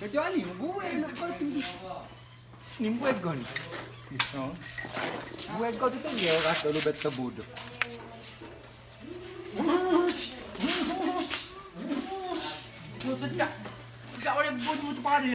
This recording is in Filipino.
Kecuali gue enak banget ini. Ini gue gon. Gue gon itu dia kata lu bet tebudo. Tidak boleh buat padi.